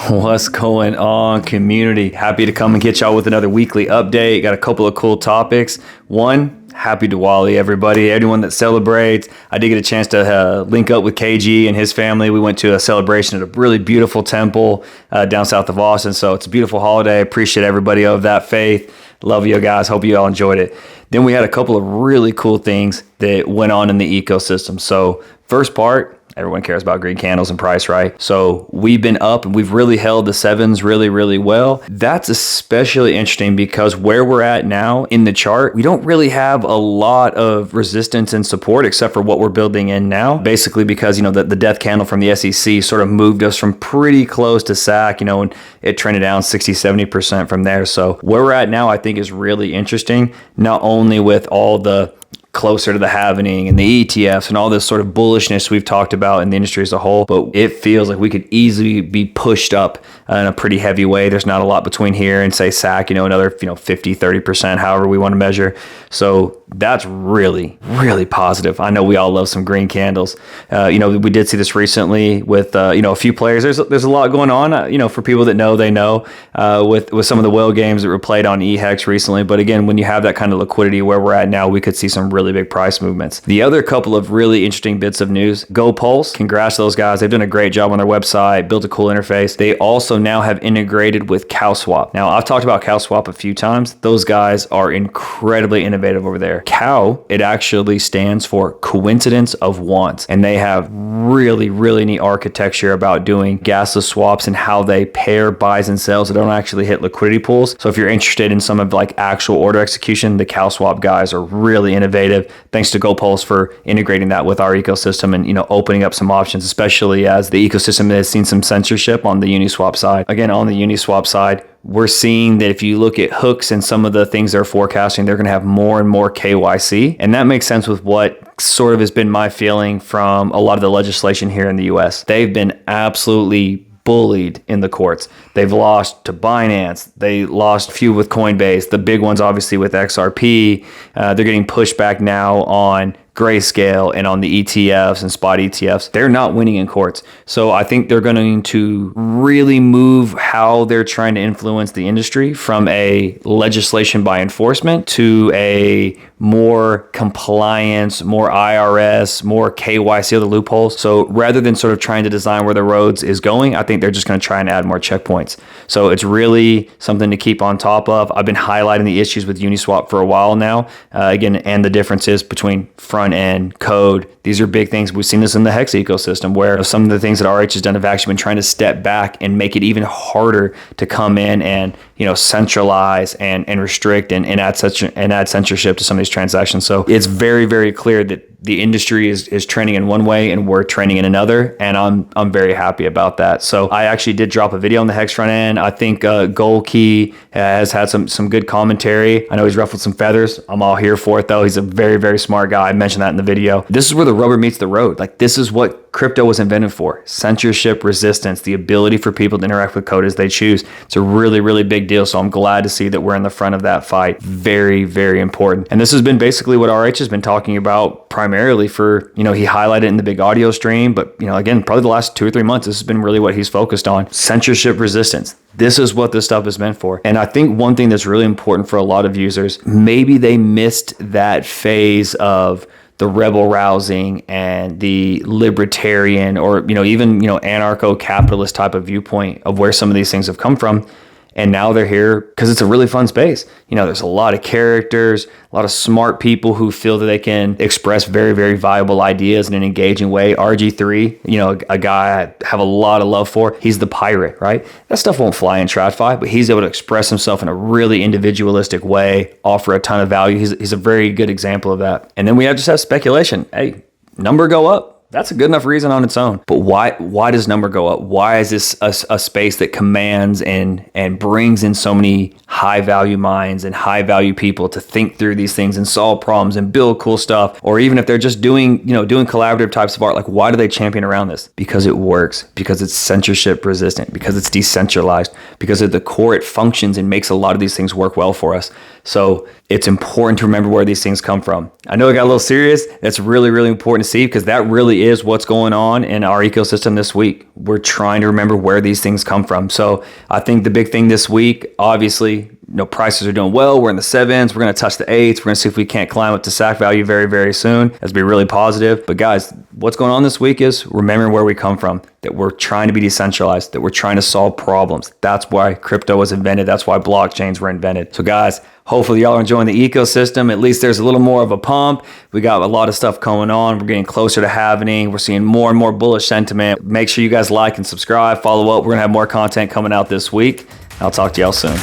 What's going on, community? Happy to come and get y'all with another weekly update. Got a couple of cool topics. One, happy Diwali, everybody. Everyone that celebrates. I did get a chance to link up with KG and his family. We went to a celebration at a really beautiful temple down south of Austin. So it's a beautiful holiday. Appreciate everybody of that faith. Love you guys. Hope you all enjoyed it. Then we had a couple of really cool things that went on in the ecosystem. So first part, everyone cares about green candles and price, right? So we've been up and we've really held the sevens really well. That's especially interesting because where we're at now in the chart, we don't really have a lot of resistance and support except for what we're building in now. Basically because, the death candle from the SEC sort of moved us from pretty close to SAC, and it trended down 60-70% from there. So where we're at now, I think is really interesting, not only with all the closer to the halvening and the ETFs and all this sort of bullishness we've talked about in the industry as a whole, but it feels like we could easily be pushed up in a pretty heavy way. There's not a lot between here and say SAC, another 50-30%, however we want to measure. So that's really positive. I know we all love some green candles. We did see this recently with a few players. There's a lot going on. For people that know, they know with some of the whale games that were played on EHEX recently. But again, when you have that kind of liquidity where we're at now, we could see some really big price movements. The other couple of really interesting bits of news: GoPulse. Congrats to those guys. They've done a great job on their website, built a cool interface. They also now have integrated with CoW. Now, I've talked about CoW a few times. Those guys are incredibly innovative over there. CoW, it actually stands for coincidence of wants, and they have really neat architecture about doing gasless swaps and how they pair buys and sells that don't actually hit liquidity pools. So if you're interested in some of actual order execution, the CoW guys are really innovative. Thanks to GoPulse for integrating that with our ecosystem and opening up some options, especially as the ecosystem has seen some censorship on the Uniswap side. Again, on the Uniswap side, we're seeing that if you look at hooks and some of the things they're forecasting, they're going to have more and more KYC. And that makes sense with what sort of has been my feeling from a lot of the legislation here in the US. They've been absolutely bullied in the courts. They've lost to Binance. They lost a few with Coinbase. The big ones, obviously, with XRP. They're getting pushed back now on Grayscale and on the ETFs and spot ETFs. They're not winning in courts. So I think they're going to really move how they're trying to influence the industry from a legislation by enforcement to a more compliance, more IRS, more KYC of the loopholes. So rather than sort of trying to design where the roads is going, I think they're just going to try and add more checkpoints. So it's really something to keep on top of. I've been highlighting the issues with Uniswap for a while now. Again, and the differences between front end, code. These are big things. We've seen this in the Hex ecosystem where some of the things that RH has done have actually been trying to step back and make it even harder to come in and centralize and restrict and add censorship to some of these transactions. So it's very clear that the industry is trending in one way and we're trending in another, and I'm very happy about that. So I actually did drop a video on the Hex front end. I think Golkey has had some good commentary. I know he's ruffled some feathers. I'm all here for it though. He's a very smart guy. I mentioned that in the video. This is where the rubber meets the road. This is what crypto was invented for: censorship resistance, the ability for people to interact with code as they choose. It's a really big deal. So I'm glad to see that we're in the front of that fight. Very important. And this has been basically what RH has been talking about primarily for, he highlighted it in the big audio stream, but again, probably the last 2 or 3 months, this has been really what he's focused on: censorship resistance. This is what this stuff is meant for. And I think one thing that's really important for a lot of users, maybe they missed that phase of the rebel rousing and the libertarian or, even, anarcho-capitalist type of viewpoint of where some of these things have come from. And now they're here because it's a really fun space. There's a lot of characters, a lot of smart people who feel that they can express very viable ideas in an engaging way. RG3, a guy I have a lot of love for. He's the pirate, right? That stuff won't fly in TradFi, but he's able to express himself in a really individualistic way, offer a ton of value. He's a very good example of that. And then we just have speculation. Hey, number go up. That's a good enough reason on its own. But why does number go up? Why is this a space that commands and brings in so many high value minds and high value people to think through these things and solve problems and build cool stuff? Or even if they're just doing collaborative types of art, why do they champion around this? Because it works, because it's censorship resistant, because it's decentralized, because at the core it functions and makes a lot of these things work well for us. So it's important to remember where these things come from. I know it got a little serious. That's really, really important to see, because that really is what's going on in our ecosystem this week. We're trying to remember where these things come from. So I think the big thing this week, obviously, prices are doing well. We're in the 7s. We're going to touch the 8s. We're going to see if we can't climb up to SAC value very, very soon. That's be really positive. But guys, what's going on this week is remembering where we come from, that we're trying to be decentralized, that we're trying to solve problems. That's why crypto was invented. That's why blockchains were invented. So guys, hopefully y'all are enjoying the ecosystem. At least there's a little more of a pump. We got a lot of stuff going on. We're getting closer to halvening. We're seeing more and more bullish sentiment. Make sure you guys like and subscribe, follow up. We're going to have more content coming out this week. I'll talk to y'all soon.